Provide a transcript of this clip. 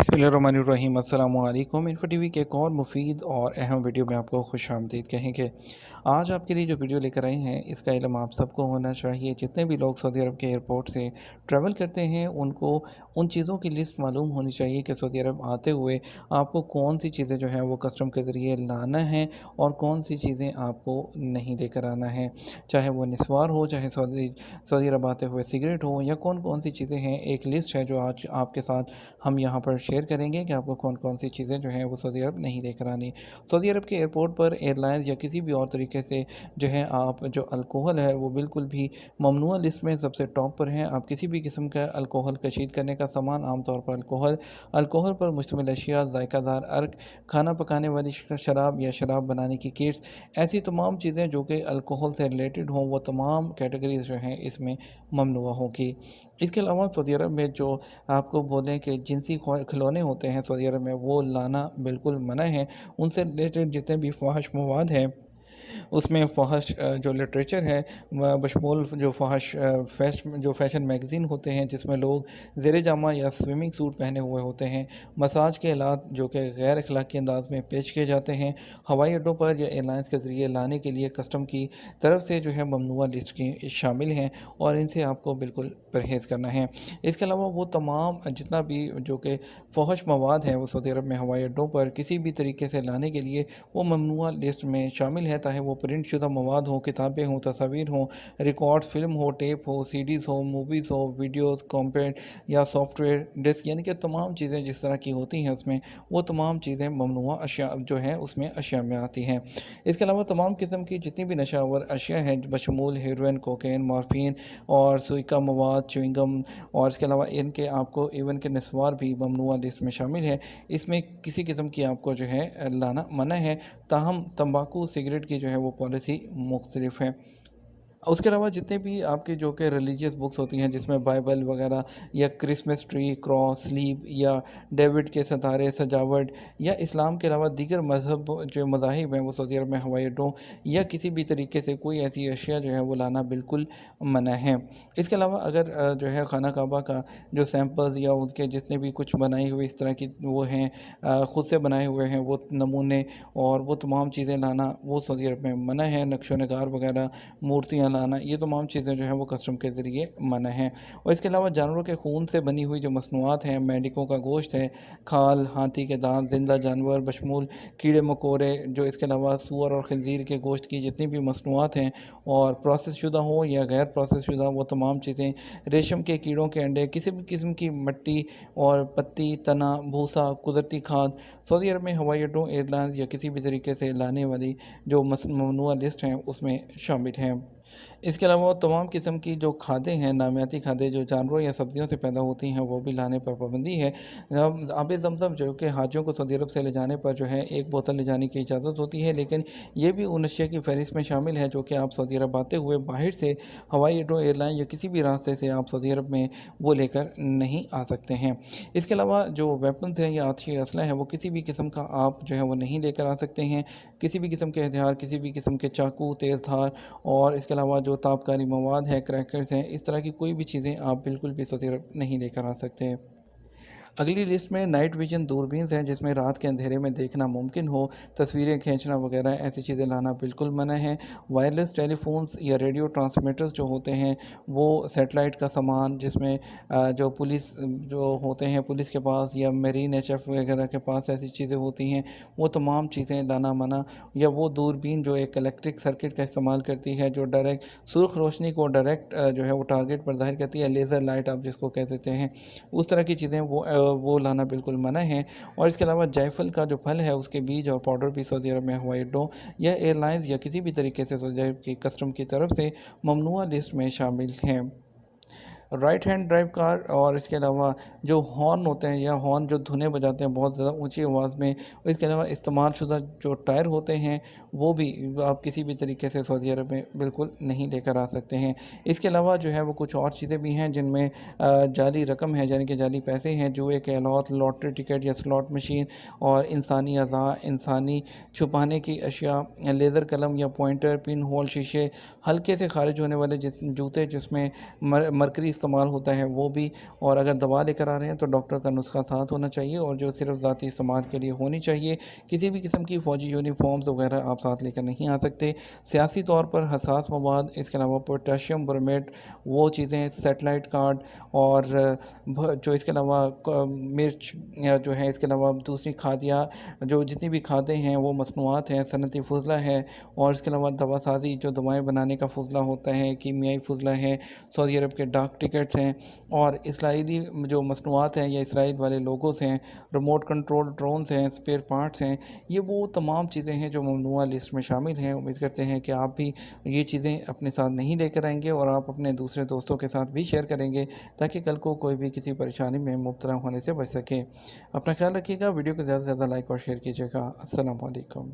बिस्मिल्लाहिर्रहमानिर्रहीम। अस्सलामु अलैकुम। इन्फो टीवी के एक और मुफीद और अहम वीडियो में आपको खुश आमदीद कहेंगे। आज आपके लिए जो वीडियो लेकर आए हैं इसका इल्म आप सबको होना चाहिए। जितने भी लोग सऊदी अरब के एयरपोर्ट से ट्रैवल करते हैं उनको उन चीज़ों की लिस्ट मालूम होनी चाहिए कि सऊदी अरब आते हुए आपको कौन सी चीज़ें जो हैं वो कस्टम के ज़रिए लाना है और कौन सी चीज़ें आपको नहीं लेकर आना है। चाहे वो निस्वार हो, चाहे सऊदी सऊदी अरब आते हुए सिगरेट हो, या कौन कौन सी चीज़ें हैं। एक लिस्ट है जो आज आपके साथ हम यहाँ पर शेयर करेंगे कि आपको कौन कौन सी चीज़ें जो हैं वो सऊदी अरब नहीं लेकर आनी। सऊदी अरब के एयरपोर्ट पर एयरलाइंस या किसी भी और तरीके से जो है आप जो अल्कोहल है वो बिल्कुल भी ममनुआ लिस्ट में सबसे टॉप पर हैं। आप किसी भी किस्म का अल्कोहल कशीद करने का सामान, आमतौर पर अल्कोहल पर मुश्तमिल अशिया, जायकादार अर्क, खाना पकाने वाली शराब या शराब बनाने की किट्स, ऐसी तमाम चीज़ें जो कि अल्कोहल से रिलेटेड हों वो तमाम कैटेगरीज जो हैं इसमें ममनुआ होगी। इसके अलावा सऊदी अरब में जो आपको बोलें कि जिनसी खिलौने होते हैं सऊदी अरब में वो लाना बिल्कुल मना है। उनसे रिलेटेड जितने भी फ़ाहिश मवाद हैं उसमें फ़हश जो लिटरेचर है बशमूल जो फ़हश जो फ़ैशन मैगज़ीन होते हैं जिसमें लोग ज़ेर जामा या स्विमिंग सूट पहने हुए होते हैं, मसाज के आलात जो कि गैर अखलाकी अंदाज में पेश किए जाते हैं, हवाई अड्डों पर या एयरलाइंस के ज़रिए लाने के लिए कस्टम की तरफ से जो है ममनुआ लिस्ट की शामिल हैं और इनसे आपको बिल्कुल परहेज़ करना है। इसके अलावा वो तमाम जितना भी जो कि फ़हश मवाद हैं वो सऊदी अरब में हवाई अड्डों पर किसी भी तरीके से लाने के लिए वो ममनुआ लिस्ट में शामिल है, चाहे वो प्रिंट शुदा मवाद हो, किताबें हों, तस्वीर हों, रिकॉर्ड फिल्म हो, टेप हो, सीडीज़ हो, मूवीज़ हो, वीडियोज़, कॉम्पैक्ट या सॉफ्टवेयर डिस्क, यानी कि तमाम चीज़ें जिस तरह की होती हैं उसमें वो तमाम चीज़ें ममनुआ अशिया जो हैं उसमें अशिया में आती हैं। इसके अलावा तमाम किस्म की जितनी भी नशावर अशिया हैं बशमूल हेरोइन, कोकेन, मॉर्फिन और सुइका मवाद, च्युइंगम, और इसके अलावा इनके आपको इवन के नस्वार भी ममनुआ लिस्ट में शामिल है। इसमें किसी किस्म की आपको जो है लाना मना है। ताहम तंबाकू, सिगरेट की जो है वो पॉलिसी मुख्तलिफ है। उसके अलावा जितने भी आपके जो कि रिलीजियस बुक्स होती हैं जिसमें बाइबल वगैरह या क्रिसमस ट्री, क्रॉस, स्लीप या डेविड के सितारे, सजावट या इस्लाम के अलावा दीगर मज़हब जो मज़ाहिब हैं वो सऊदी अरब में हवाई अड्डों या किसी भी तरीके से कोई ऐसी अशिया जो है वो लाना बिल्कुल मना है। इसके अलावा अगर जो है खाना काबा का जो सैंपल्स या उनके जितने भी कुछ बनाई हुई इस तरह की वो हैं ख़ुद से बनाए हुए हैं वो नमूने और वो तमाम चीज़ें लाना वो सऊदी अरब में मना है। नक्शो नगार वगैरह, मूर्तियाँ लाना, ये तमाम चीज़ें जो हैं वो कस्टम के ज़रिए मना हैं। और इसके अलावा जानवरों के खून से बनी हुई जो मसनूआत हैं, मेंढकों का गोश्त है, खाल, हाथी के दांत, जिंदा जानवर बशमूल कीड़े मकोड़े, जो इसके अलावा सूअर और खंजीर के गोश्त की जितनी भी मसनूआत हैं और प्रोसेस शुदा हो या गैर प्रोसेस शुदा, वो तमाम चीज़ें, रेशम के कीड़ों के अंडे, किसी भी किस्म की मिट्टी और पत्ती, तना, भूसा, कुदरती खाद सऊदी अरब में हवाई अड्डों, एयरलाइंस या किसी भी तरीके से लाने वाली जो ममनुआ लिस्ट हैं उसमें शामिल हैं। इसके अलावा वो तमाम किस्म की जो खादें हैं, नामियाती खादें जो जानवरों या सब्जियों से पैदा होती हैं वो भी लाने पर पाबंदी है। आब ज़मज़म जो कि हाजियों को सऊदी अरब से ले जाने पर जो है एक बोतल ले जाने की इजाज़त होती है, लेकिन ये भी उन अशिया की फ़हरिस्त में शामिल है जो कि आप सऊदी अरब आते हुए बाहर से हवाई अड्डों, एयरलाइन या किसी भी रास्ते से आप सऊदी अरब में वो लेकर नहीं आ सकते हैं। इसके अलावा जो वेपन्स हैं या आतिशी असलहा है वो किसी भी किस्म का आप जो है वो नहीं लेकर आ सकते हैं। किसी भी किस्म के हथियार, किसी भी किस्म के चाकू, तेज़ धार और इसके अलावा जो ताबकारी मवाद है, क्रैकर्स हैं, इस तरह की कोई भी चीज़ें आप बिल्कुल भी सऊदी अरब नहीं लेकर आ सकते। अगली लिस्ट में नाइट विजन दूरबीन्स हैं जिसमें रात के अंधेरे में देखना मुमकिन हो, तस्वीरें खींचना वगैरह ऐसी चीज़ें लाना बिल्कुल मना है। वायरलेस टेलीफोन्स या रेडियो ट्रांसमीटर्स जो होते हैं वो सेटेलाइट का सामान जिसमें जो पुलिस जो होते हैं पुलिस के पास या मेरीन एचएफ वगैरह के पास ऐसी चीज़ें होती हैं वो तमाम चीज़ें लाना मना। या वो दूरबीन जो एक इलेक्ट्रिक सर्किट का इस्तेमाल करती है जो डायरेक्ट सुर्ख रोशनी को डायरेक्ट जो है वो टारगेट पर ज़ाहिर करती है, लेज़र लाइट आप जिसको कह देते हैं, उस तरह की चीज़ें वो लाना बिल्कुल मना है। और इसके अलावा जायफल का जो फल है उसके बीज और पाउडर भी सऊदी अरब में हवाई अड्डों या एयरलाइंस या किसी भी तरीके से सऊदी अरब की कस्टम की तरफ से ममनुआ लिस्ट में शामिल हैं। राइट हैंड ड्राइव कार और इसके अलावा जो हॉर्न होते हैं या हॉर्न जो धुनें बजाते हैं बहुत ज़्यादा ऊंची आवाज़ में, और इसके अलावा इस्तेमाल शुदा जो टायर होते हैं वो भी आप किसी भी तरीके से सऊदी अरब में बिल्कुल नहीं लेकर आ सकते हैं। इसके अलावा जो है वो कुछ और चीज़ें भी हैं जिनमें जाली रकम है यानी कि जाली पैसे हैं, जुए के आलात, लॉटरी टिकट या स्लॉट मशीन और इंसानी अज़ा, इंसानी छुपाने की अशिया, लेज़र कलम या पॉइंटर, पिन होल शीशे, हल्के से खारिज होने वाले जूते जिसमें मरकरी इस्तेमाल होता है वो भी, और अगर दवा लेकर आ रहे हैं तो डॉक्टर का नुस्खा साथ होना चाहिए, और जो सिर्फ ज़ाती इस्तेमाल के लिए होनी चाहिए। किसी भी किस्म की फ़ौजी यूनिफॉर्म्स वगैरह आप साथ लेकर नहीं आ सकते। सियासी तौर पर हसास मवाद, इसके अलावा पोटेशियम ब्रोमेट, वो चीज़ें, सेटेलाइट कार्ड, और जो इसके अलावा मिर्च या जो है, इसके अलावा दूसरी खादियाँ, जो जितनी भी खादें हैं वो मसनूआत हैं, सनती फजला है, और इसके अलावा दवा साजी, जो दवाएँ बनाने का फजला होता है, कीमियाई फजला है, सऊदी अरब के डाक टिकट्स हैं, और इसराइली जो मसनूआत हैं या इसराइल वाले लोगोस हैं, रिमोट कंट्रोल ड्रोन्स हैं, स्पेयर पार्ट्स हैं, ये वो तमाम चीज़ें हैं जो ममनुआ लिस्ट में शामिल हैं। उम्मीद करते हैं कि आप भी ये चीज़ें अपने साथ नहीं लेकर आएंगे, और आप अपने दूसरे दोस्तों के साथ भी शेयर करेंगे, ताकि कल को कोई भी किसी परेशानी में मुब्तला होने से बच सके। अपना ख्याल रखिएगा, वीडियो को ज़्यादा से ज़्यादा लाइक और शेयर कीजिएगा। अस्सलाम वालेकुम।